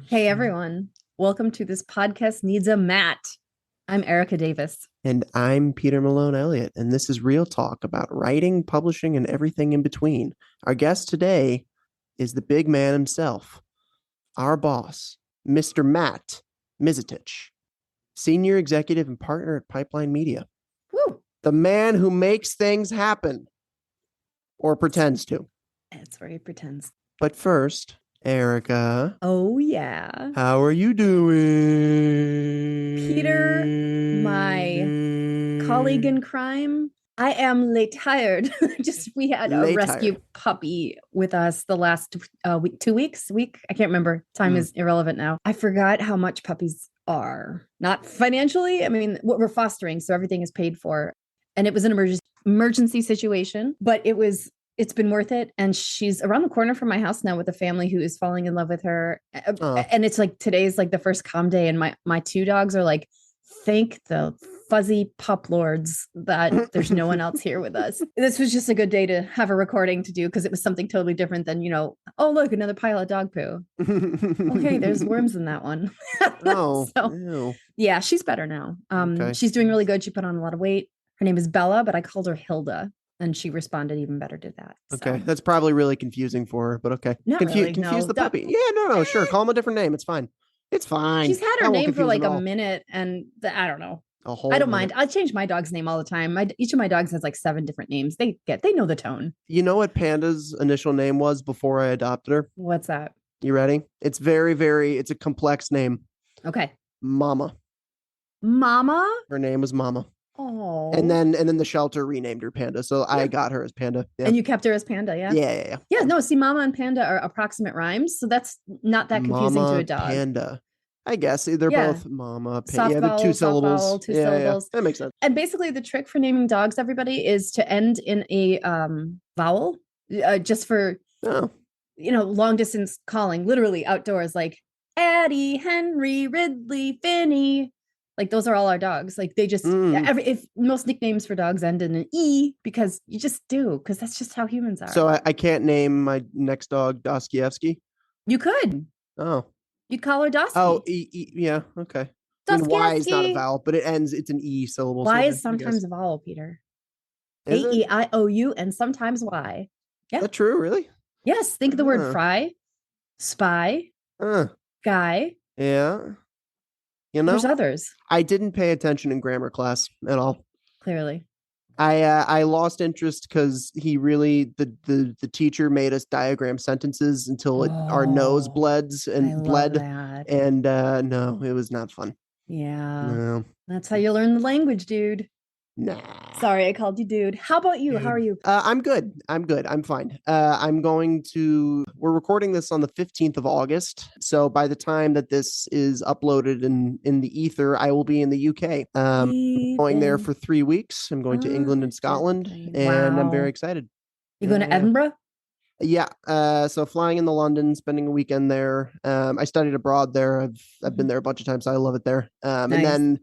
Hey everyone, welcome to This Podcast Needs a Matt. I'm Erica Davis. And I'm Peter Malone Elliott, and this is Real Talk about writing, publishing, and everything in between. Our guest today is the big man himself, our boss, Mr. Matt Misetich, Senior Executive and Partner at Pipeline Media. Woo! The man who makes things happen, or pretends to. That's where he pretends. But first, Erica. Oh, yeah. How are you doing? Peter, my colleague in crime, I am tired. We had a rescue puppy with us the last week. I can't remember. Time is irrelevant now. I forgot how much puppies are. Not financially. I mean, what we're fostering, so everything is paid for. And it was an emergency situation, but it's been worth it. And she's around the corner from my house now with a family who is falling in love with her. And it's like, today's like the first calm day. And my two dogs are like, thank the fuzzy pup lords that there's no one else here with us. This was just a good day to have a recording to do because it was something totally different than, oh, look, another pile of dog poo. Okay, there's worms in that one. Yeah, she's better now. Okay. She's doing really good. She put on a lot of weight. Her name is Bella, but I called her Hilda. And she responded even better to that. Okay. So. That's probably really confusing for her, but okay. Confuse the puppy. Yeah, sure. Call him a different name. It's fine. It's fine. She's had her name for like a minute and I don't know. I don't mind. I change my dog's name all the time. Each of my dogs has like 7 different names. They know the tone. You know what Panda's initial name was before I adopted her? What's that? You ready? It's it's a complex name. Okay. Mama. Mama? Her name was Mama. Oh. And then the shelter renamed her Panda. So I got her as Panda. Yeah. And you kept her as Panda, yeah? Yeah. Yeah, no, see, Mama and Panda are approximate rhymes. So that's not that confusing to a dog. Panda. I guess they're both Mama, Panda. Soft vowel, 2 syllables. Vowel, 2 syllables. That makes sense. And basically the trick for naming dogs, everybody, is to end in a vowel just for, long distance calling, literally outdoors, like Addie, Henry, Ridley, Finny. Like those are all our dogs. Like they just, if most nicknames for dogs end in an E because you just do, because that's just how humans are. So I can't name my next dog Dostoevsky? You could. Oh. You'd call her Dosky. Oh, yeah, okay. I mean, Y is not a vowel, but it's an E syllable. Y is sometimes a vowel, Peter. A-E-I-O-U and sometimes Y. Yeah. Is that true, really? Yes. Think of the word fry, spy, guy. Yeah. There's others. I didn't pay attention in grammar class at all. Clearly. I lost interest because the teacher made us diagram sentences until our nose bled. And no, it was not fun. Yeah. No. That's how you learn the language, dude. Nah. Sorry, I called you dude. How about you? How are you? I'm good. I'm fine. We're recording this on the 15th of August. So by the time that this is uploaded in the ether, I will be in the UK. Going there for 3 weeks. I'm going to England and Scotland, and I'm very excited. You going to Edinburgh? Yeah. So flying into London, spending a weekend there. I studied abroad there. I've been there a bunch of times. So I love it there. Nice. And then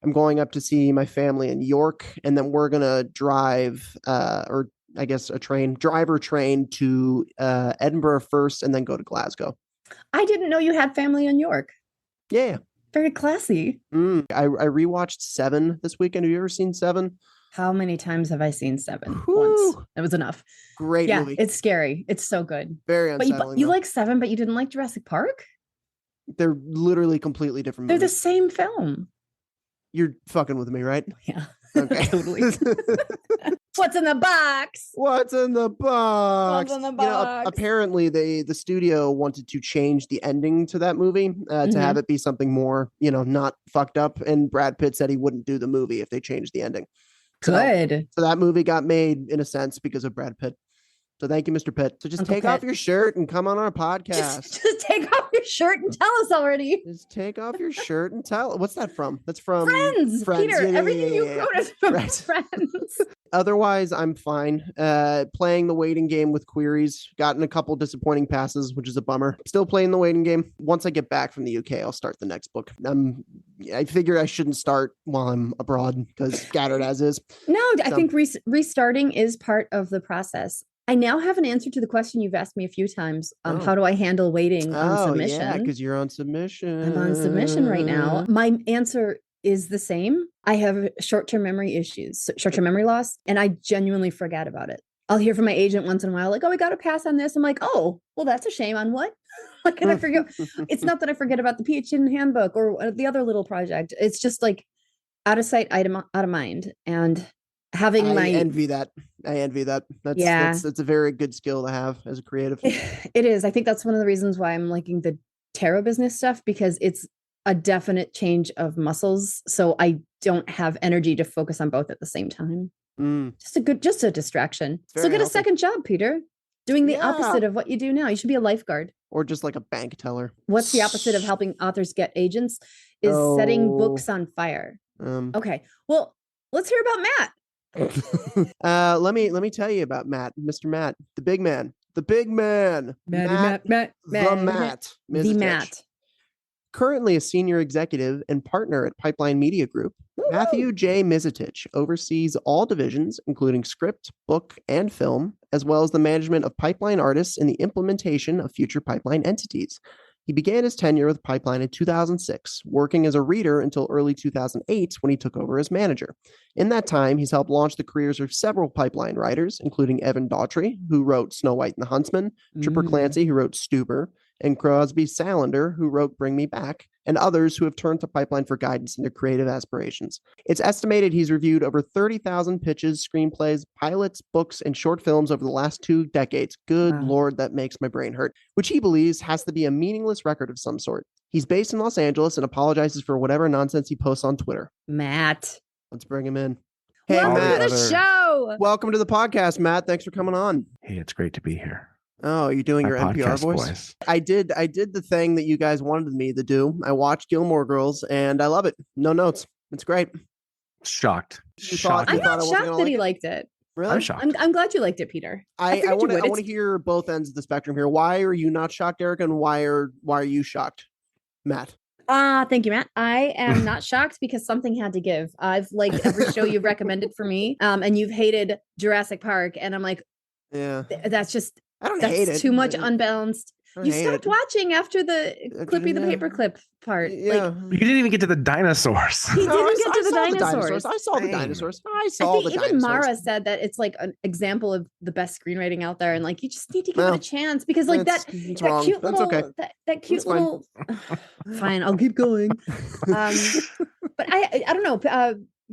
I'm going up to see my family in York, and then we're going to drive, or I guess train to Edinburgh first and then go to Glasgow. I didn't know you had family in York. Yeah. Very classy. I rewatched 7 this weekend. Have you ever seen 7? How many times have I seen 7? Once. That was enough. Great movie. It's scary. It's so good. Very unsettling. But you like 7, but you didn't like Jurassic Park? They're literally completely different movies. They're the same film. You're fucking with me, right? Yeah. Okay. Totally. What's in the box? What's in the box? What's in the box? Apparently the studio wanted to change the ending to that movie to have it be something more, not fucked up. And Brad Pitt said he wouldn't do the movie if they changed the ending. Good. So that movie got made in a sense because of Brad Pitt. So thank you, Mr. Pitt. So just take off your shirt and come on our podcast. Just take off your shirt and tell us already. Just take off your shirt and tell. What's that from? That's from Friends. Peter, everything you quote is from Friends. Otherwise, I'm fine. Playing the waiting game with queries. Gotten a couple disappointing passes, which is a bummer. Still playing the waiting game. Once I get back from the UK, I'll start the next book. I figure I shouldn't start while I'm abroad because scattered as is. No, I think restarting is part of the process. I now have an answer to the question you've asked me a few times. How do I handle waiting on submission? Yeah, because you're on submission. I'm on submission right now. My answer is the same. I have short-term memory issues, short-term memory loss, and I genuinely forget about it. I'll hear from my agent once in a while, like, oh, we got to pass on this. I'm like, oh, well, that's a shame. On what? Like, can I forget? It's not that I forget about the PhD handbook or the other little project. It's just like out of sight, out of mind. And having I envy that. That's a very good skill to have as a creative. It is. I think that's one of the reasons why I'm liking the tarot business stuff, because it's a definite change of muscles. So I don't have energy to focus on both at the same time. Just a distraction. So get a second job, Peter, doing the opposite of what you do now. You should be a lifeguard. Or just like a bank teller. What's the opposite of helping authors get agents? Is setting books on fire. Okay. Well, let's hear about Matt. Let me tell you about Matt, Mr. Matt, the big man, Matt Misetich. Currently a senior executive and partner at Pipeline Media Group, Matthew J. Misetich oversees all divisions, including script, book, and film, as well as the management of Pipeline artists and the implementation of future Pipeline entities. He began his tenure with Pipeline in 2006, working as a reader until early 2008 when he took over as manager. In that time, he's helped launch the careers of several Pipeline writers, including Evan Daughtry, who wrote Snow White and the Huntsman, Tripper Clancy, who wrote Stuber, and Crosby Salander, who wrote Bring Me Back, and others who have turned to Pipeline for guidance in their creative aspirations. It's estimated he's reviewed over 30,000 pitches, screenplays, pilots, books, and short films over the last 2 decades. Good Lord, that makes my brain hurt. Which he believes has to be a meaningless record of some sort. He's based in Los Angeles and apologizes for whatever nonsense he posts on Twitter. Matt. Let's bring him in. Hey, welcome Matt. to the show. Welcome to the podcast, Matt. Thanks for coming on. Hey, it's great to be here. Oh, you're doing your NPR voice? I did the thing that you guys wanted me to do. I watched Gilmore Girls and I love it. No notes. It's great. Shocked. I'm not shocked that he liked it. Really? I'm shocked. I'm glad you liked it, Peter. I want to hear both ends of the spectrum here. Why are you not shocked, Erica? And why are you shocked, Matt? Thank you, Matt. I am not shocked because something had to give. I've liked every show you've recommended for me. And you've hated Jurassic Park. And I'm like, yeah, that's just, I don't hate it. Too much unbalanced. You stopped watching after the Clippy the Paperclip part. Yeah. Like, you didn't even get to the dinosaurs. He didn't get to the dinosaurs. I saw the dinosaurs. I think even Mara said that it's like an example of the best screinwriting out there, and like you just need to give it a chance because like that cute little that cute little. Fine, I'll keep going. But I don't know.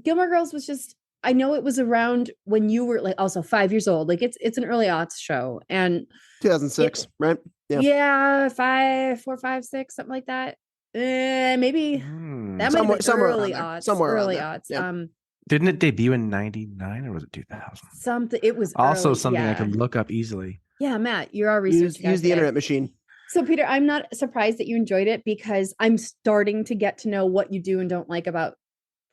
Gilmore Girls was just. I know it was around when you were like also 5 years old. Like it's an early aughts show, and 2006, right? Yeah, 4, 5, 6, something like that. Maybe that might be early aughts. Early aughts. Yeah. Didn't it debut in 99 or was it 2000? Something. It was also early, something I could look up easily. Yeah, Matt, you're our research guy. Use the internet machine. So, Peter, I'm not surprised that you enjoyed it because I'm starting to get to know what you do and don't like about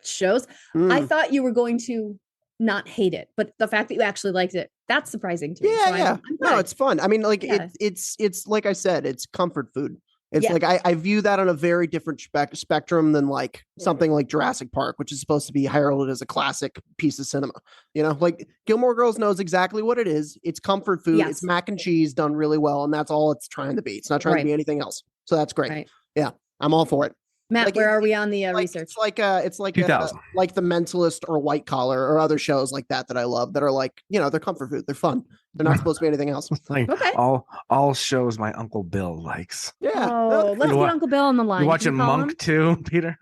shows. I thought you were going to not hate it, but the fact that you actually liked it, that's surprising to me. Yeah. No, it's fun. I mean, like it's like I said, it's comfort food. It's like I view that on a very different spectrum than like something like Jurassic Park, which is supposed to be heralded as a classic piece of cinema. You know, like Gilmore Girls knows exactly what it is. It's comfort food. It's mac and cheese done really well, and that's all it's trying to be. It's not trying to be anything else. So that's great. Right. Yeah, I'm all for it. Matt, where are we on the research? It's like like The Mentalist or White Collar or other shows like that I love that are like, you know, they're comfort food. They're fun. They're not supposed to be anything else. Like all shows my Uncle Bill likes. Yeah. Let's get Uncle Bill on the line. You watching Monk too, Peter?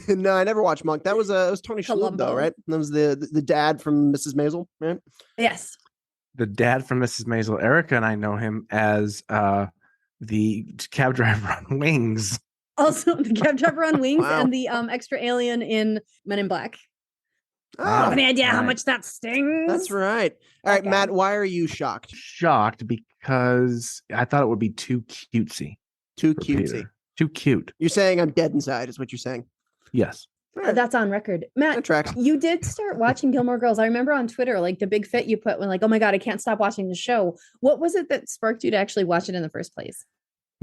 No, I never watched Monk. That was it was Tony Shalhoub though, right? That was the dad from Mrs. Maisel, right? Yes. The dad from Mrs. Maisel. Erica and I know him as the cab driver on Wings. Also, the cab driver on Wings and the extra alien in Men in Black. Oh, I have any idea how much that stings. That's right. All right, Matt, why are you shocked? Shocked because I thought it would be too cutesy. Too cutesy. Peter. Too cute. You're saying I'm dead inside, is what you're saying. Yes. That's on record. Matt, you did start watching Gilmore Girls. I remember on Twitter, like the big fit you put when like, oh my God, I can't stop watching the show. What was it that sparked you to actually watch it in the first place?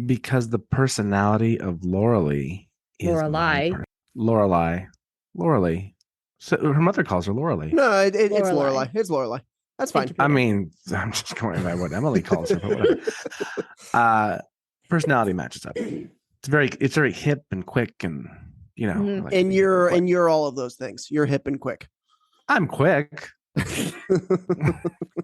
Because the personality of Lorelei. So her mother calls her Lorelei. No, it's Lorelei. It's Lorelei. That's fine. I mean, I'm just going by what Emily calls her, but whatever. Personality matches up. It's very hip and quick, and I like and you're all of those things. You're hip and quick. I'm quick.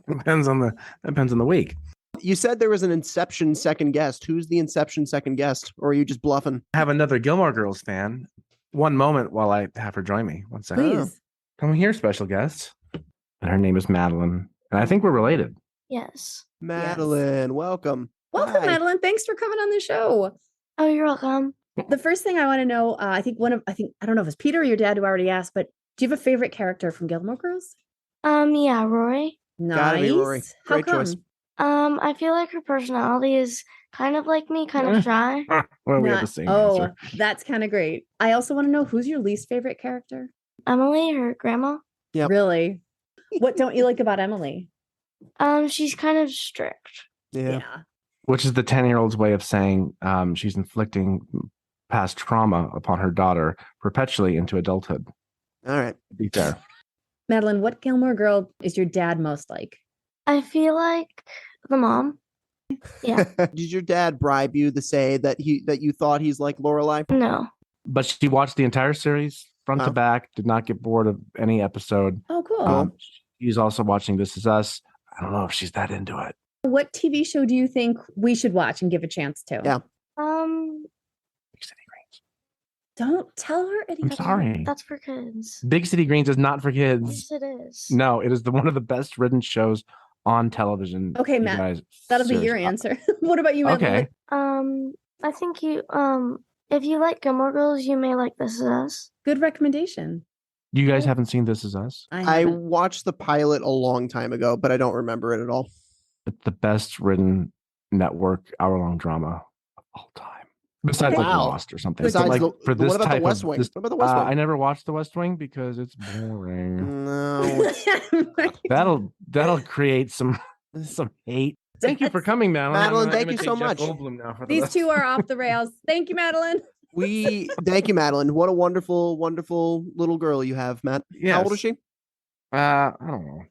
Depends on the week. You said there was an Inception second guest. Who's the Inception second guest? Or are you just bluffing? I have another Gilmore Girls fan. One moment while I have her join me. One second. Please. Come here, special guest. And her name is Madeline. And I think we're related. Yes. Madeline, welcome. Welcome, Hi. Madeline. Thanks for coming on the show. Oh, you're welcome. The first thing I want to know, I don't know if it's Peter or your dad who already asked, but do you have a favorite character from Gilmore Girls? Yeah, Rory. Nice. Gotta be Rory. How Great come? choice. I feel like her personality is kind of like me, kind of shy. Well, we have the same Oh, answer. that's kind of great. I also want to know, who's your least favorite character? Emily, her grandma. Yep. Really? What don't you like about Emily? She's kind of strict. Yeah. Which is the 10-year-old's way of saying she's inflicting past trauma upon her daughter perpetually into adulthood. All right. Be fair. Madeline, what Gilmore Girl is your dad most like? I feel like the mom. Yeah. Did your dad bribe you to say that you thought he's like Lorelai? No. But she watched the entire series front to Oh. back, did not get bored of any episode. Oh, cool. She's also watching This Is Us. I don't know if she's that into it. What TV show do you think we should watch and give a chance to? Yeah. Big City Greens. Don't tell her I'm anything. sorry. That's for kids. Big City Greens is not for kids. Yes, it is. No, it is one of the best written shows on television. Okay, you Matt, guys. That'll be your Seriously. answer. What about you, Madeline? Okay. I think you, if you like Gilmore Girls, you may like This Is Us. Good recommendation. You guys haven't seen This Is Us? I haven't. watched the pilot a long time ago, but I don't remember it at all. It's the best written network hour-long drama of all time. Besides like Wow. Lost or something. Besides But, like, for this what about type the West of Wing? this, What about the West Wing? I never watched the West Wing because it's boring. No. That'll create some hate. Thank you for coming, Madeline. Madeline, I'm gonna thank you so imitate Jeff much. Goldblum now for the These rest. two are off the rails. Thank you, Madeline. Thank you, Madeline. What a wonderful, wonderful little girl you have, Matt. Yes. How old is she? I don't know.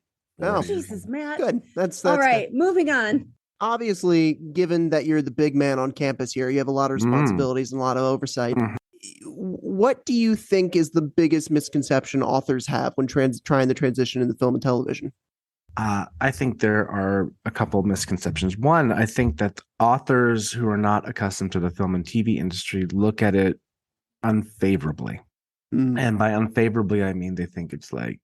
Oh. Jesus, Matt. Good. That's All good. right, moving on. Obviously, given that you're the big man on campus here, you have a lot of responsibilities and a lot of oversight. Mhm. What do you think is the biggest misconception authors have when trying to transition into film and television? I think there are a couple of misconceptions. One, I think that authors who are not accustomed to the film and TV industry look at it unfavorably. And by unfavorably, I mean they think it's like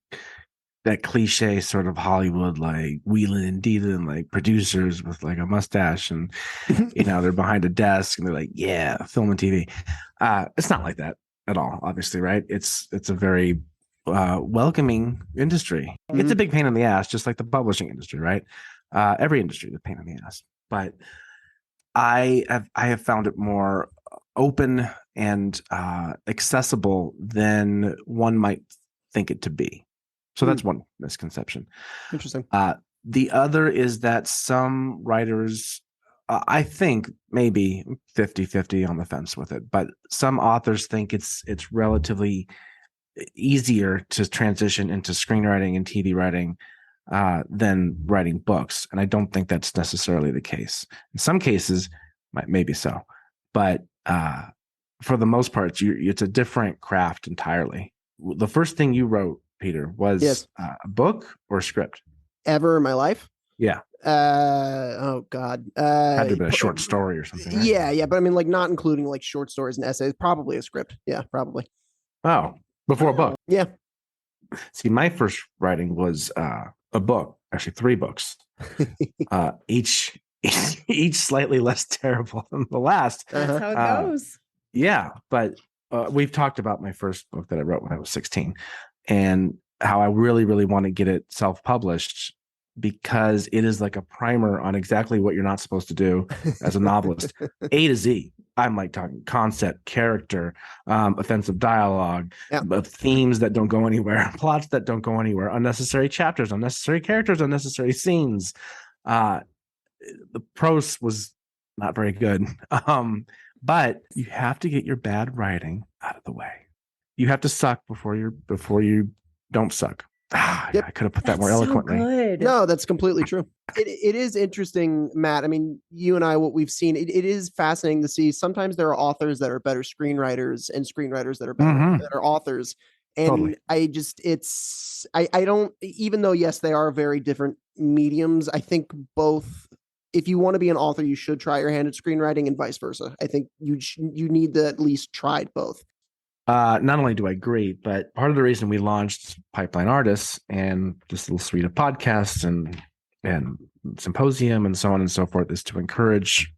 that cliche sort of Hollywood, like wheeling and dealing, like producers with like a mustache and, they're behind a desk and they're like, yeah, film and TV. It's not like that at all, obviously, right? It's a very welcoming industry. Mhm. It's a big pain in the ass, just like the publishing industry, right? Every industry is a pain in the ass. But I have found it more open and accessible than one might think it to be. So that's one misconception. Interesting. The other is that some writers, I think maybe 50-50 on the fence with it, but some authors think it's relatively easier to transition into screenwriting and TV writing than writing books. And I don't think that's necessarily the case. In some cases, maybe so. But for the most part, it's a different craft entirely. The first thing you wrote, Peter, was a book or a script? Ever in my life? Yeah. Oh God. Had to have been a short story or something. Right? Yeah. But I mean, like not including like short stories and essays, probably a script. Yeah, probably. Oh, before a book. Yeah. See, my first writing was a book, actually 3 books, each slightly less terrible than the last. That's how it goes. Yeah, but we've talked about my first book that I wrote when I was 16 and how I really, really want to get it self-published because it is like a primer on exactly what you're not supposed to do as a novelist, A to Z. I'm like talking concept, character, offensive dialogue, themes that don't go anywhere, plots that don't go anywhere, unnecessary chapters, unnecessary characters, unnecessary scenes. The prose was not very good. But you have to get your bad writing out of the way. You have to suck before you don't suck. Yep. I could have put that more so eloquently. good. No, that's completely true. It is interesting, Matt. I mean, you and I, what we've seen, it is fascinating to see. Sometimes there are authors that are better screenwriters and screenwriters that are better authors. And Totally. I don't, even though, yes, they are very different mediums, I think both, if you want to be an author, you should try your hand at screenwriting and vice versa. I think you need to at least try both. Not only do I agree, but part of the reason we launched Pipeline Artists and this little suite of podcasts and symposium and so on and so forth is to encourage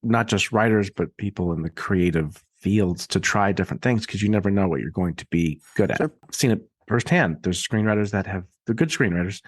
not just writers, but people in the creative fields to try different things, because you never know what you're going to be good at. Sure. I've seen it firsthand. There's screenwriters they're good screenwriters,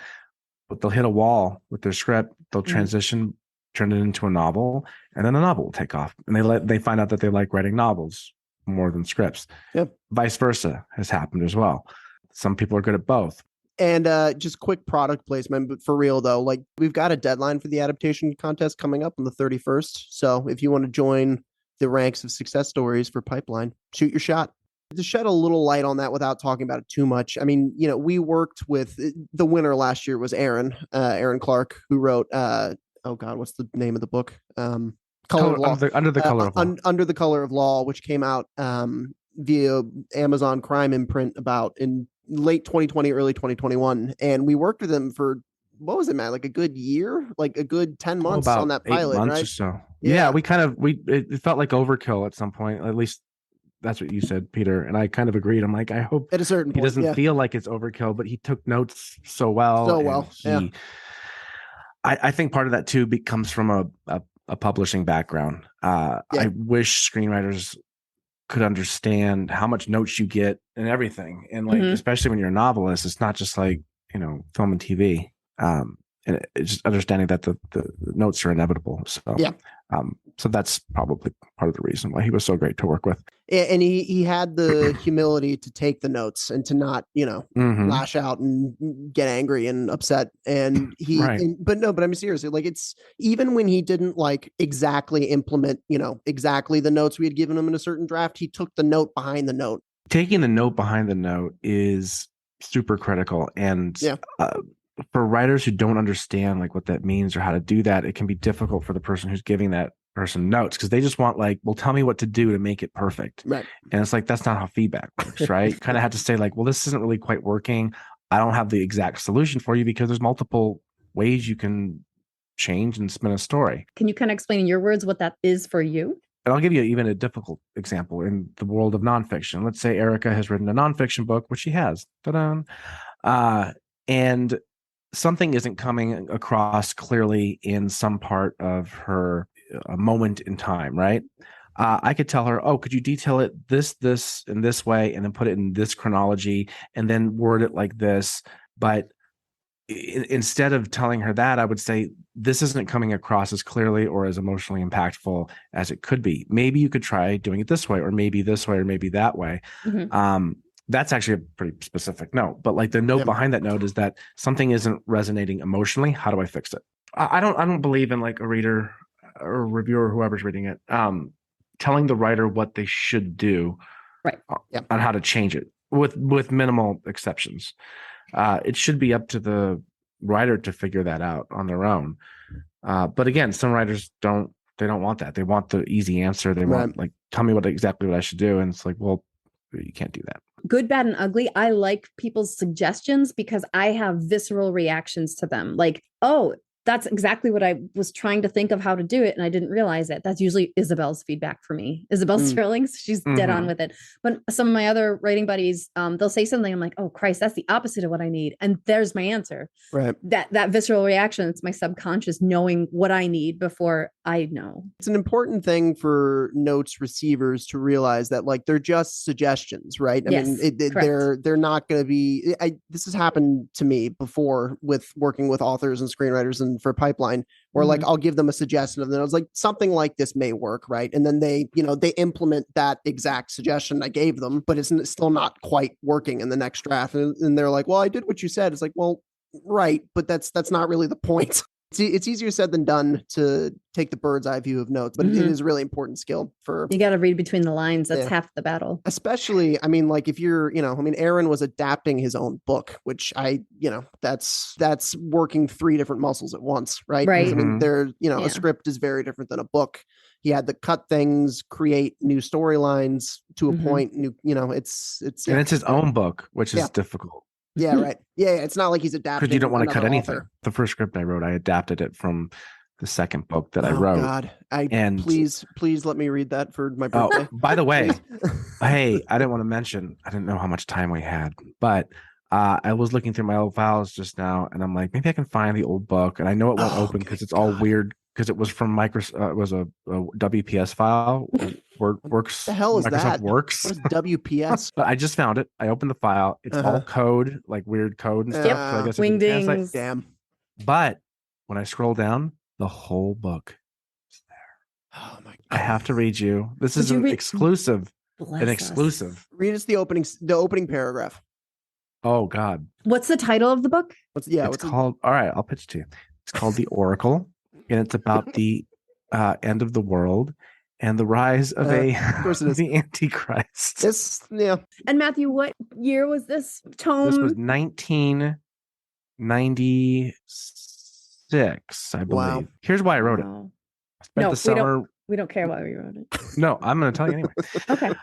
but they'll hit a wall with their script. They'll transition, turn it into a novel, and then the novel will take off. And they find out that they like writing novels more than scripts. Yep. Vice versa has happened as well. Some people are good at both. And just quick product placement, but for real though, like we've got a deadline for the adaptation contest coming up on the 31st. So if you want to join the ranks of success stories for Pipeline, shoot your shot. To shed a little light on that without talking about it too much, I mean, we worked with the winner last year was Aaron Clark, who wrote oh God, what's the name of the book? Color of Law. Under the Color of Law. Under the Color of Law, which came out via Amazon Crime imprint about in late 2020, early 2021. And we worked with him for, what was it, Matt? Like a good year, like a good 10 months on that pilot, 8 months right? or so. Yeah, it felt like overkill at some point. At least that's what you said, Peter. And I kind of agreed. I'm like, I hope at a certain point, he doesn't feel like it's overkill, but he took notes so well. I think part of that too comes from a publishing background. I wish screenwriters could understand how much notes you get and everything. And like, especially when you're a novelist, it's not just like, film and TV. And it's just understanding that the notes are inevitable. So, so that's probably part of the reason why he was so great to work with. And he had the humility to take the notes and to not, lash out and get angry and upset. And but I mean, seriously, like it's even when he didn't like exactly implement, exactly the notes we had given him in a certain draft, he took the note behind the note. Taking the note behind the note is super critical. And for writers who don't understand like what that means or how to do that, it can be difficult for the person who's giving that person notes because they just want like, well, tell me what to do to make it perfect. Right. And it's like, that's not how feedback works, right? Kind of have to say like, well, this isn't really quite working. I don't have the exact solution for you because there's multiple ways you can change and spin a story. Can you kind of explain in your words what that is for you? And I'll give you even a difficult example in the world of nonfiction. Let's say Erica has written a nonfiction book, which she has. Ta-da! And something isn't coming across clearly in some part of her moment in time, right? I could tell her, oh, could you detail it this, and this way, and then put it in this chronology, and then word it like this. But instead of telling her that, I would say, this isn't coming across as clearly or as emotionally impactful as it could be. Maybe you could try doing it this way, or maybe this way, or maybe that way. That's actually a pretty specific note, but like the note behind that note is that something isn't resonating emotionally. How do I fix it? I don't believe in like a reader or reviewer, whoever's reading it, telling the writer what they should do on how to change it with minimal exceptions. It should be up to the writer to figure that out on their own. But again, some writers don't want that. They want the easy answer. They want like, tell me exactly what I should do. And it's like, well, you can't do that. Good, bad, and ugly. I like people's suggestions because I have visceral reactions to them. Like, oh, that's exactly what I was trying to think of how to do it. And I didn't realize it. That's usually Isabel's feedback for me. Isabel Sterling's, she's dead on with it. But some of my other writing buddies, they'll say something. I'm like, oh Christ, that's the opposite of what I need. And there's my answer. Right. That visceral reaction, it's my subconscious knowing what I need before I know. It's an important thing for notes receivers to realize that like, they're just suggestions, right? I mean, they're not going to be, this has happened to me before with working with authors and screenwriters and for Pipeline, where like I'll give them a suggestion and then I was like, something like this may work, right? And then they implement that exact suggestion I gave them, but it's still not quite working in the next draft. And they're like, well, I did what you said. It's like, well, right, but that's not really the point. It's easier said than done to take the bird's eye view of notes, but it is a really important skill for. You got to read between the lines. That's half the battle. Especially, I mean, like if you're, Aaron was adapting his own book, which that's working 3 different muscles at once, right? Right. I mean, a script is very different than a book. He had to cut things, create new storylines to a point. It's and it's his own book, which is difficult. Yeah, right. Yeah, it's not like he's adapting. Because you don't want to cut anything. Author. The first script I wrote, I adapted it from the second book that I wrote. God, please let me read that for my birthday. Oh, by the way, hey, I didn't want to mention. I didn't know how much time we had, but I was looking through my old files just now, and I'm like, maybe I can find the old book, and I know it won't open because it's all weird. Because it was from Microsoft, it was a WPS file. Works. The hell is Microsoft that? Works. What is WPS? But I just found it. I opened the file. It's all code, like weird code and stuff. So I guess wingdings. Damn. But when I scroll down, the whole book is there. Oh my God! I have to read you. This is an exclusive. Bless an us. exclusive. Read us the opening paragraph. Oh God. What's the title of the book? It's called. All right, I'll pitch it to you. It's called The Oracle. And it's about the end of the world and the rise of the Antichrist. And Matthew, what year was this tome? This was 1996, I believe. Wow. Here's why I wrote it. I spent the summer. We don't care why we wrote it. No, I'm going to tell you anyway. Okay.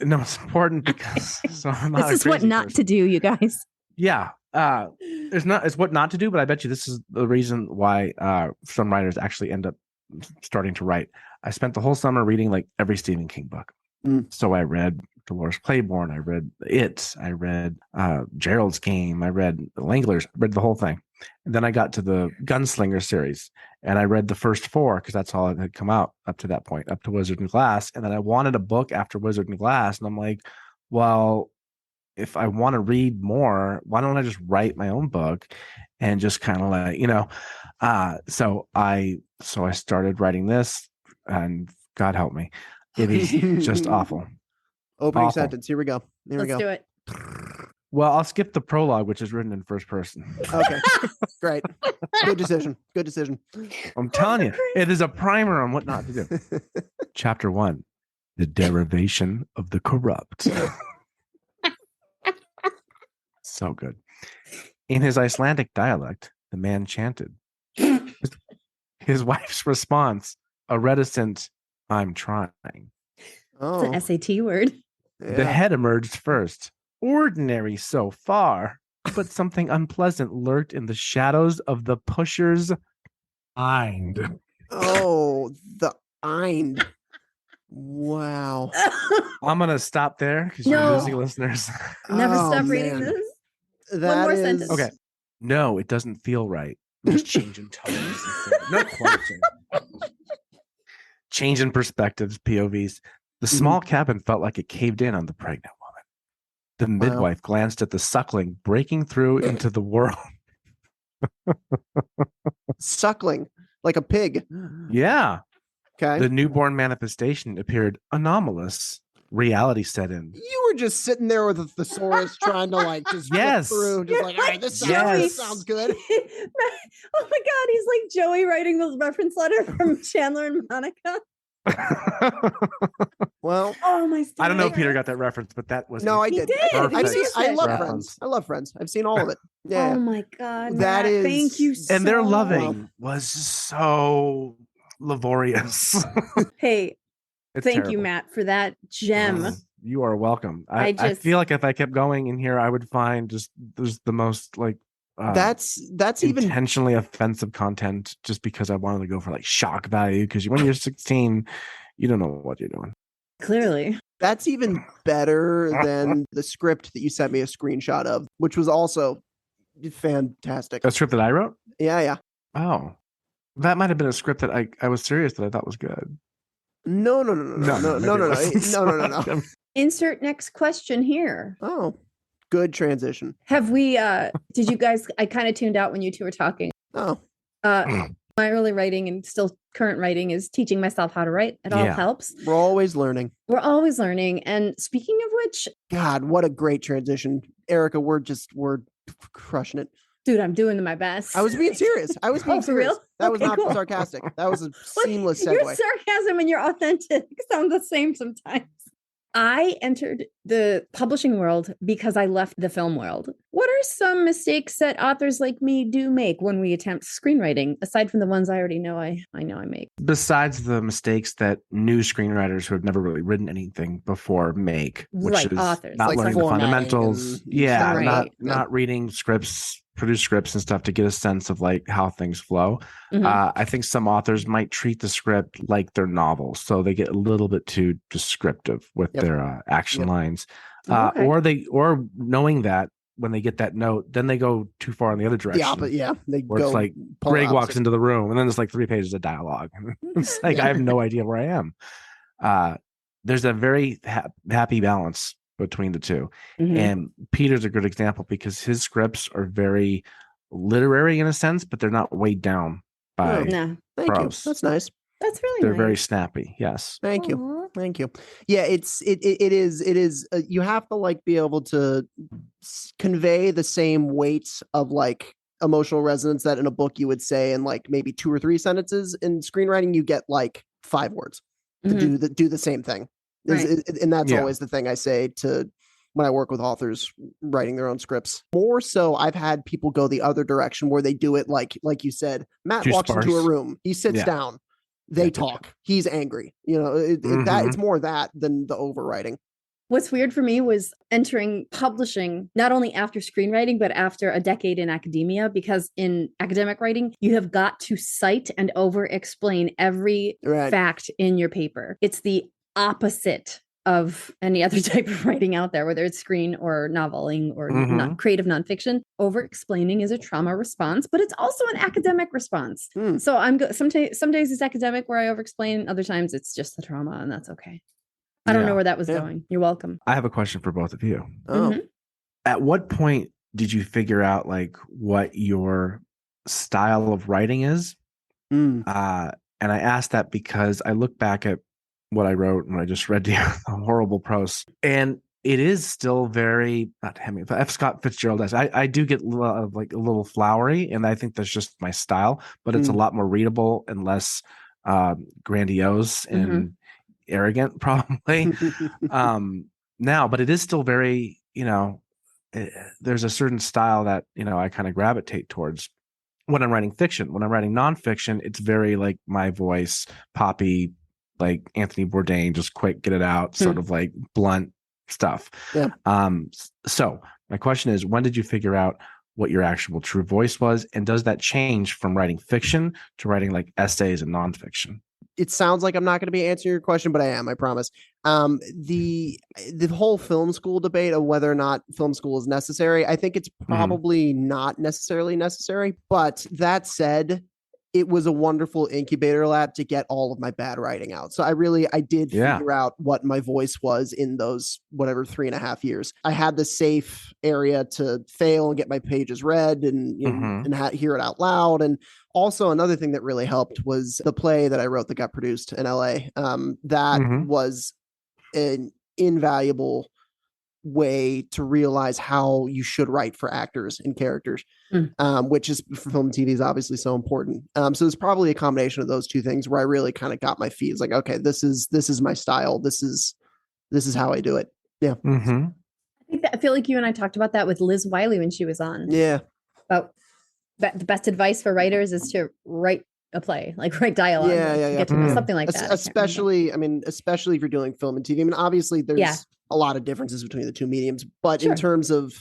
No, it's important because this is what not to do, you guys. Yeah. It's what not to do, but I bet you this is the reason why some writers actually end up starting to write. I spent the whole summer reading like every Stephen King book. So I read Dolores Claiborne, I read It, I read Gerald's Game, I read Langler's, I read the whole thing. And then I got to the Gunslinger series and I read the first 4 because that's all that had come out up to that point, up to Wizard and Glass. And then I wanted a book after Wizard and Glass. And I'm like, well, if I want to read more, why don't I just write my own book and just kind of like, so I started writing this and God help me. It is just awful. Opening sentence. Here we go. Let's do it. Well, I'll skip the prologue, which is written in first person. Okay. Great. Good decision. I'm telling you, it is a primer on what not to do. Chapter 1, the derivation of the corrupt. So good. In his Icelandic dialect, the man chanted. His wife's response, a reticent, I'm trying. Oh. It's an SAT word. Yeah. The head emerged first. Ordinary so far, but something unpleasant lurked in the shadows of the pusher's mind. Oh, the Eind. Wow. I'm going to stop there because you're losing listeners. Never stop reading this. One more sentence. Okay. No, it doesn't feel right. Just changing tones. No quotes. Change in perspectives, POVs. The small cabin felt like it caved in on the pregnant woman. The midwife glanced at the suckling breaking through into the world. Suckling like a pig. Yeah. Okay. The newborn manifestation appeared anomalous. Reality set in. You were just sitting there with a thesaurus trying to like just flip through, just like, all right, this sounds good. Oh my God, he's like Joey writing the reference letter from Chandler and Monica. Well, oh my! I don't know if Peter got that reference, but that was I did. I love reference. Friends. I love Friends. I've seen all of it. Yeah. Oh my God, that is. Thank you. And their loving was so laborious. Hey, it's thank terrible. you, Matt, for that gem. You are welcome. I feel like if I kept going in here, I would find there's the most like. That's even intentionally offensive content just because I wanted to go for like shock value because when you're 16 you don't know what you're doing. Clearly that's even better than the script that you sent me a screenshot of, which was also fantastic. A script that I wrote? Yeah. Oh, that might have been a script that I was serious that I thought was good. No. Insert next question here. Oh, good transition. Have we did you guys, I kind of tuned out when you two were talking. Oh. My early writing and still current writing is teaching myself how to write. It all helps. We're always learning. And speaking of which, God, what a great transition. Erica, we're crushing it. Dude, I'm doing my best. I was being serious. I was being for serious. real? That was Okay, not cool. sarcastic. That was a seamless segue. Your sarcasm and your authentic sound the same sometimes. I entered the publishing world because I left the film world. What are some mistakes that authors like me do make when we attempt screenwriting, aside from the ones I already know I make? Besides the mistakes that new screenwriters who have never really written anything before make, which is authors. not Like learning the fundamentals. Right. Not reading scripts, produce scripts and stuff to get a sense of like how things flow. Mhm. I think some authors might treat the script like their novel, so they get a little bit too descriptive with their action lines, or knowing that when they get that note, then they go too far in the other direction. They where go. it's like Greg walks into the room, and then there's like 3 pages of dialogue. It's like I have no idea where I am. There's a very happy balance between the two. Mhm. And Peter's a good example because his scripts are very literary in a sense, but they're not weighed down by Thank prose. you. That's nice. That's really They're nice. very snappy. Yes. Thank you. Thank you. Yeah, it is you have to like be able to convey the same weight of like emotional resonance that in a book you would say in like maybe 2 or 3 sentences. In screenwriting you get like 5 words to do the same thing. Right. And that's always the thing I say to when I work with authors writing their own scripts. More so, I've had people go the other direction where they do it like you said. Matt walks into a room, he sits down, they talk, he's angry. You know, it's more that than the overwriting. What's weird for me was entering publishing, not only after screenwriting, but after a decade in academia, because in academic writing, you have got to cite and over-explain every fact in your paper. It's the opposite of any other type of writing out there, whether it's screen or noveling or not creative nonfiction. Over-explaining is a trauma response, but it's also an academic response. So some days it's academic where I over-explain, other times it's just the trauma, and that's okay. I don't know where that was going. You're welcome. I have a question for both of you. Oh. At what point did you figure out like what your style of writing is? And I asked that because I look back at what I wrote when I just read the horrible prose, and it is still very not Hemingway, but F. Scott Fitzgerald. I do get like a little flowery, and I think that's just my style. But it's a lot more readable and less grandiose and arrogant, probably now. But it is still very, there's a certain style that I kind of gravitate towards when I'm writing fiction. When I'm writing nonfiction, it's very like my voice, poppy, like Anthony Bourdain, just quick, get it out, sort of like blunt stuff. Yeah. So my question is, when did you figure out what your actual true voice was? And does that change from writing fiction to writing like essays and nonfiction? It sounds like I'm not going to be answering your question, but I am, I promise. The whole film school debate of whether or not film school is necessary, I think it's probably not necessarily necessary. But that said, it was a wonderful incubator lab to get all of my bad writing out. So I did figure out what my voice was in those, 3.5 years. I had the safe area to fail and get my pages read and hear it out loud. And also another thing that really helped was the play that I wrote that got produced in LA. That was an invaluable way to realize how you should write for actors and characters, which is for film and TV is obviously so important. So it's probably a combination of those two things where I really kind of got my feet. It's like, okay, this is my style. This is how I do it. Yeah. I feel like you and I talked about that with Liz Wiley when she was on. Yeah. About the best advice for writers is to write a play, like write dialogue. Get to know something like that. Especially if you're doing film and TV. I mean, obviously there's a lot of differences between the two mediums, but in terms of,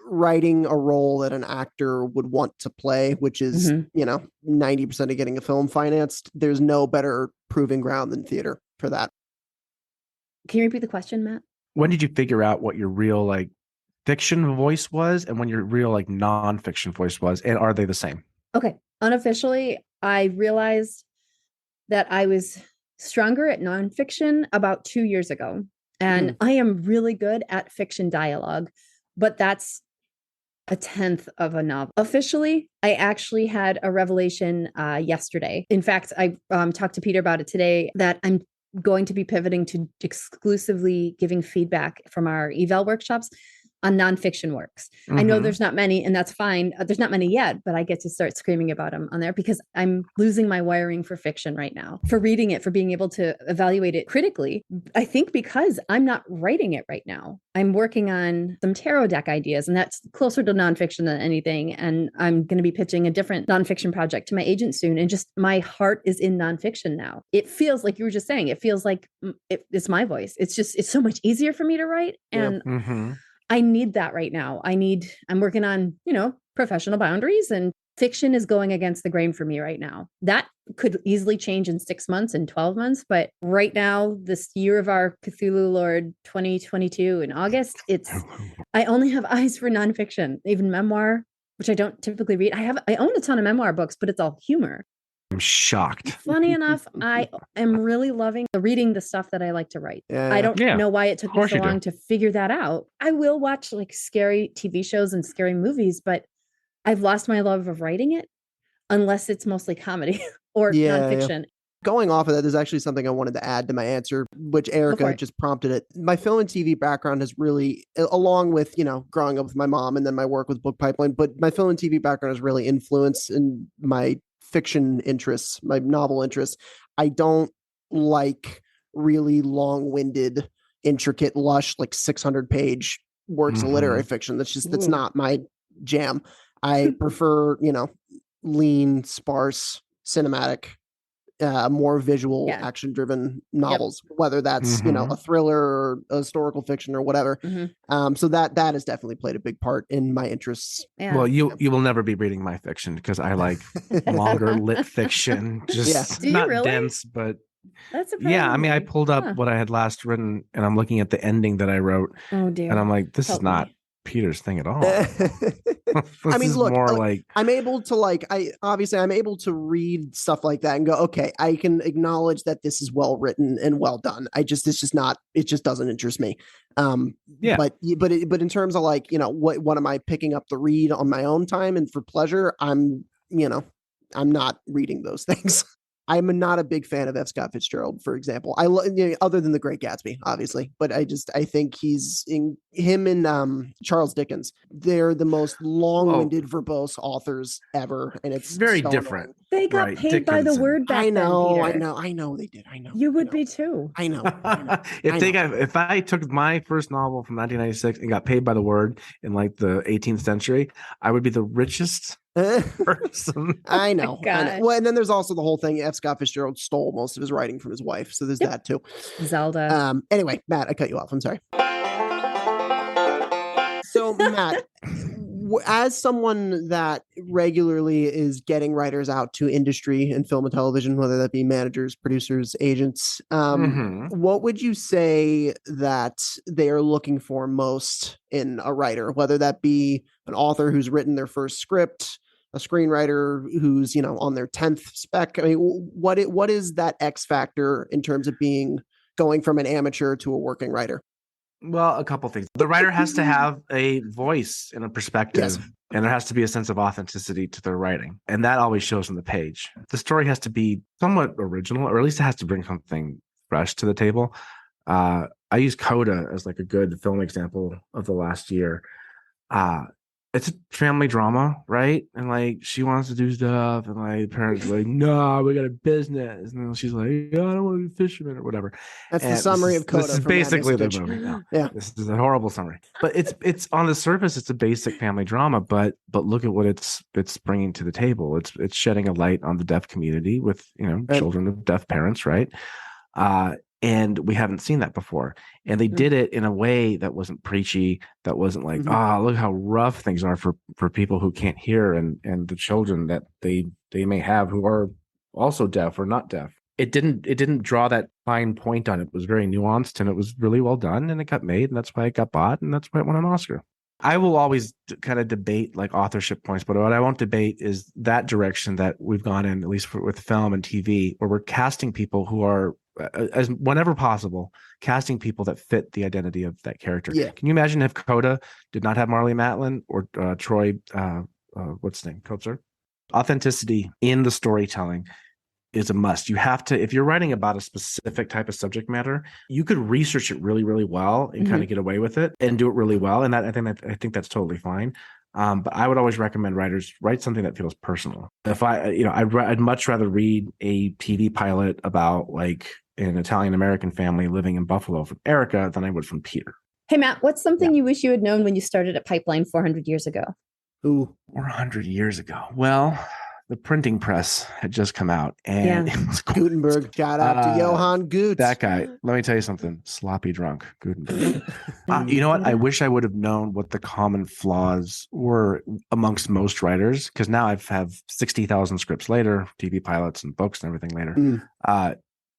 writing a role that an actor would want to play, which is, 90% of getting a film financed, there's no better proving ground than theater for that. Can you repeat the question, Matt? When did you figure out what your real like fiction voice was and when your real like nonfiction voice was, and are they the same? Okay. Unofficially, I realized that I was stronger at nonfiction about 2 years ago. And I am really good at fiction dialogue, but that's a 10th of a novel. Officially, I actually had a revelation yesterday. In fact, I talked to Peter about it today, that I'm going to be pivoting to exclusively giving feedback from our eval workshops on nonfiction works. I know there's not many, and that's fine. There's not many yet, but I get to start screaming about them on there because I'm losing my wiring for fiction right now, for reading it, for being able to evaluate it critically. I think because I'm not writing it right now. I'm working on some tarot deck ideas, and that's closer to nonfiction than anything. And I'm going to be pitching a different nonfiction project to my agent soon. And just my heart is in nonfiction now. It feels like you were just saying, it feels like it's my voice. It's so much easier for me to write. And I need that right now. I'm working on, professional boundaries, and fiction is going against the grain for me right now. That could easily change in 6 months and 12 months. But right now, this year of our Cthulhu Lord 2022 in August, I only have eyes for nonfiction, even memoir, which I don't typically read. I own a ton of memoir books, but it's all humor. I'm shocked. Funny enough, I am really loving reading the stuff that I like to write. I don't know why it took me so long to figure that out. I will watch like scary TV shows and scary movies, but I've lost my love of writing it unless it's mostly comedy or nonfiction. Yeah. Going off of that, there's actually something I wanted to add to my answer, which Erica just prompted it. My film and TV background has really, along with, growing up with my mom and then my work with Book Pipeline, but my film and TV background has really influenced in my fiction interests, my novel interests. I don't like really long-winded, intricate, lush, like 600-page works of literary fiction. That's not my jam. I prefer, lean, sparse, cinematic, more visual, action-driven novels, whether that's, a thriller or a historical fiction or whatever. So that has definitely played a big part in my interests. Yeah. Well, you will never be reading my fiction because I like longer lit fiction, just not dense, but that's surprising. Yeah, I mean, I pulled up what I had last written, and I'm looking at the ending that I wrote. Oh dear! And I'm like, this is not Peter's thing at all. I mean, look, more like I'm able to I'm able to read stuff like that and go, okay, I can acknowledge that this is well written and well done. It just doesn't interest me. But in terms of what am I picking up to read on my own time and for pleasure? I'm not reading those things. I'm not a big fan of F. Scott Fitzgerald, for example. Other than The Great Gatsby, obviously, but I think him and Charles Dickens. They're the most long-winded, verbose authors ever, and it's very so different. annoying. They got paid by the word back then, Peter. I know they did. I know you would be too. I know. If I took my first novel from 1996 and got paid by the word in like the 18th century, I would be the richest person. I know. Well, and then there's also the whole thing. F. Scott Fitzgerald stole most of his writing from his wife, so there's that too. Zelda. Anyway, Matt, I cut you off. I'm sorry. So, Matt, as someone that regularly is getting writers out to industry in film and television, whether that be managers, producers, agents, what would you say that they are looking for most in a writer, whether that be an author who's written their first script, a screenwriter who's, on their 10th spec? I mean, what is that X factor in terms of going from an amateur to a working writer? Well, a couple things. The writer has to have a voice and a perspective, and there has to be a sense of authenticity to their writing. And that always shows on the page. The story has to be somewhat original, or at least it has to bring something fresh to the table. I use Coda as like a good film example of the last year. It's a family drama, right? And like she wants to do stuff, and my parents are like, "No, we got a business." And then she's like, "Yeah, I don't want to be a fisherman or whatever." That's the summary of Coda. This is basically the movie. Yeah, this is a horrible summary. But it's on the surface, it's a basic family drama. But look at what it's bringing to the table. It's shedding a light on the deaf community with children of deaf parents, right? And we haven't seen that before. And they did it in a way that wasn't preachy, that wasn't like, look how rough things are for people who can't hear and the children that they may have who are also deaf or not deaf. It didn't draw that fine point on it. It was very nuanced, and it was really well done, and it got made, and that's why it got bought, and that's why it won an Oscar. I will always kind of debate like authorship points, but what I won't debate is that direction that we've gone in, at least with film and TV, where we're casting people who are, as whenever possible, casting people that fit the identity of that character. Yeah. Can you imagine if Coda did not have Marlee Matlin or Troy, what's his name, Kotsur? Authenticity in the storytelling is a must. You have to, if you're writing about a specific type of subject matter, you could research it really, really well and kind of get away with it and do it really well. And I think that's totally fine. But I would always recommend writers write something that feels personal. If I'd much rather read a TV pilot about like an Italian American family living in Buffalo from Erica than I would from Peter. Hey, Matt, what's something you wish you had known when you started at Pipeline 400 years ago? Ooh, 400 years ago. Well, the printing press had just come out, and it was Gutenberg. Shout out to Johann Gutenberg. That guy. Let me tell you something. Sloppy drunk. Gutenberg. You know what? I wish I would have known what the common flaws were amongst most writers, because now I have 60,000 scripts later, TV pilots and books and everything later.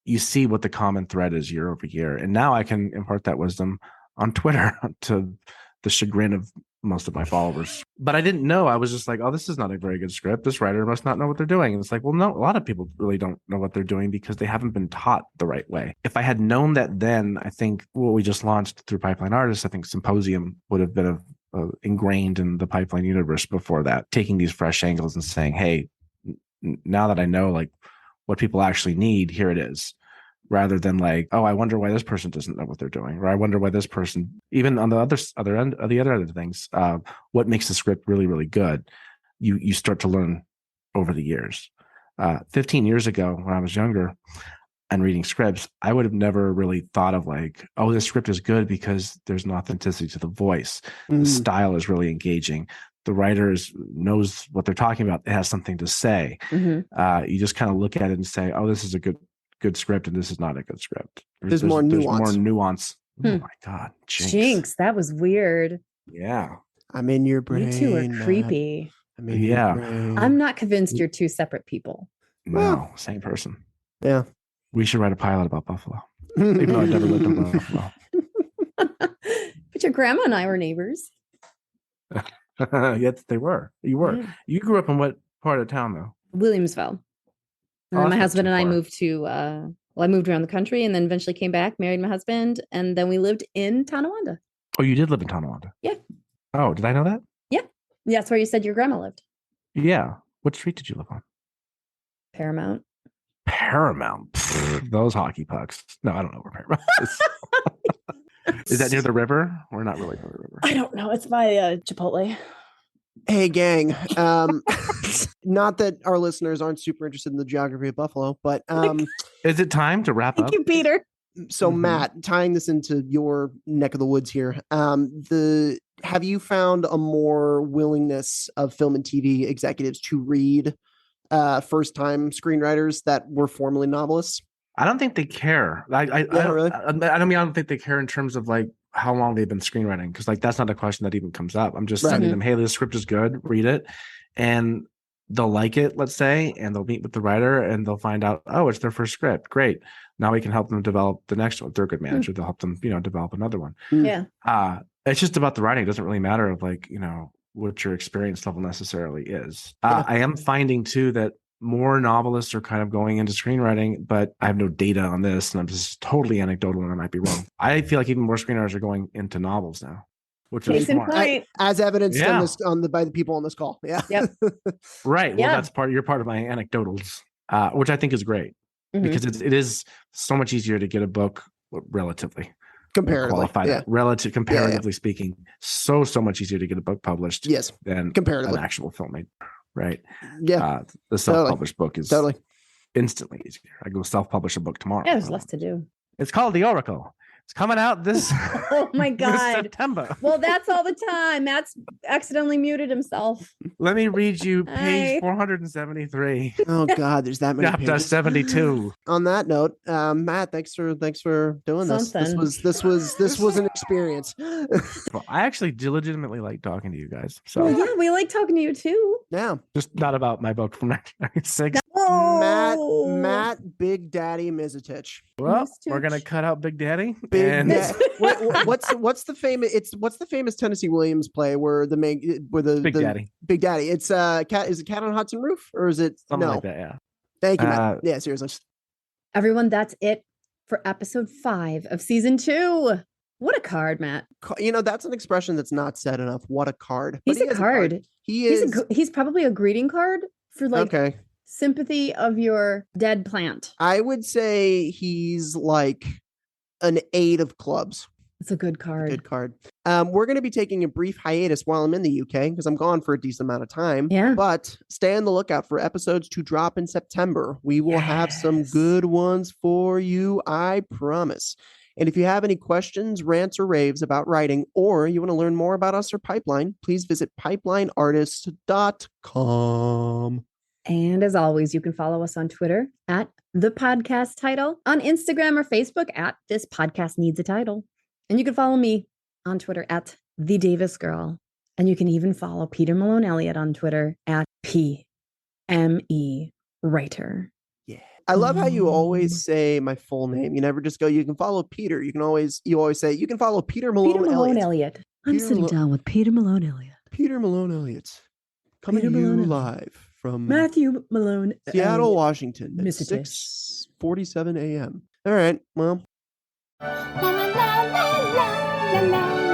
You see what the common thread is year over year, and now I can impart that wisdom on Twitter to the chagrin of most of my followers. But I didn't know. I was just like, oh, this is not a very good script. This writer must not know what they're doing. And it's like, well, no, a lot of people really don't know what they're doing because they haven't been taught the right way. If I had known that then, I think what we just launched through Pipeline Artists, I think Symposium would have been ingrained in the Pipeline universe before that, taking these fresh angles and saying, hey, now that I know like what people actually need, here it is. Rather than like, oh, I wonder why this person doesn't know what they're doing, or I wonder why this person, even on the other end of the other things, what makes the script really, really good, you start to learn over the years. 15 years ago, when I was younger and reading scripts, I would have never really thought of like, oh, this script is good because there's an authenticity to the voice. The style is really engaging. The writer knows what they're talking about. It has something to say. You just kind of look at it and say, oh, this is a good script and this is not a good script. There's more nuance. Oh my God. Jinx, that was weird. Yeah. I'm in your brain. You two are creepy. I'm not convinced you're two separate people. No, same person. Yeah. We should write a pilot about Buffalo. Even though I've never lived in Buffalo. But your grandma and I were neighbors. Yes, they were. You were. Yeah. You grew up in what part of town though? Williamsville. And then my husband and I moved to, I moved around the country and then eventually came back, married my husband, and then we lived in Tonawanda. Oh, you did live in Tonawanda? Yeah. Oh, did I know that? Yeah. That's where you said your grandma lived. Yeah. What street did you live on? Paramount. Pfft, those hockey pucks. No, I don't know where Paramount is. Is that near the river? Or not really near the river? I don't know. It's by Chipotle. Hey, gang. Not that our listeners aren't super interested in the geography of Buffalo, but is it time to wrap up? Thank you, Peter. So, Matt, tying this into your neck of the woods here, have you found a more willingness of film and TV executives to read first-time screenwriters that were formerly novelists? I don't think they care. I don't think they care in terms of like how long they've been screenwriting, because like that's not a question that even comes up. I'm just sending them, hey, this script is good, read it, and they'll like it, let's say, and they'll meet with the writer and they'll find out, oh, it's their first script. Great. Now we can help them develop the next one. If they're a good manager, they'll help them, develop another one. Yeah. It's just about the writing. It doesn't really matter of like, what your experience level necessarily is. I am finding too that more novelists are kind of going into screenwriting, but I have no data on this and I'm just totally anecdotal and I might be wrong. I feel like even more screenwriters are going into novels now, which is smart. As evidenced by the people on this call. Yeah. Yep. Right. Well, you're part of my anecdotals, which I think is great because it is so much easier to get a book relatively. Comparatively speaking, so much easier to get a book published than an actual film made. Right. Yeah. The self-published book is instantly easier. I go self-publish a book tomorrow. Yeah, there's less to do. It's called The Oracle. It's coming out this oh my God. this September. Well, that's all the time. Matt's accidentally muted himself. Let me read you page 473. Oh God, there's that many Chapter pages. 72. On that note, Matt, thanks for doing this. This was an experience. Well, I actually legitimately like talking to you guys. So yeah, we like talking to you too. Yeah. Just not about my book from 1996. Matt Big Daddy Misetich. Well, we're gonna cut out Big Daddy. What's the famous Tennessee Williams play where the Big Daddy? Big Daddy. It's is it Cat on Hudson Roof or is it something like that? Yeah. Thank you, Matt. Yeah, seriously. Everyone, that's it for episode 5 of season 2. What a card, Matt. That's an expression that's not said enough. What a card. He's a card. He is. He's probably a greeting card for like sympathy of your dead plant? I would say he's like an 8 of clubs. It's a good card. Good card. We're going to be taking a brief hiatus while I'm in the UK because I'm gone for a decent amount of time. Yeah. But stay on the lookout for episodes to drop in September. We will have some good ones for you, I promise. And if you have any questions, rants, or raves about writing, or you want to learn more about us or Pipeline, please visit pipelineartist.com. And as always, you can follow us on Twitter at The Podcast Title, on Instagram or Facebook at This Podcast Needs a Title. And you can follow me on Twitter at The Davis Girl. And you can even follow Peter Malone Elliott on Twitter at PME Writer. Yeah. I love how you always say my full name. You never just go, you can follow Peter. You always say, you can follow Peter Malone Elliott. I'm sitting down with Peter Malone Elliott. Peter Malone Elliott. Coming to you live from Matthew Malone Seattle, Elliott. Washington at Misetich. 6:47 a.m. All right. Well. La la la la la la la.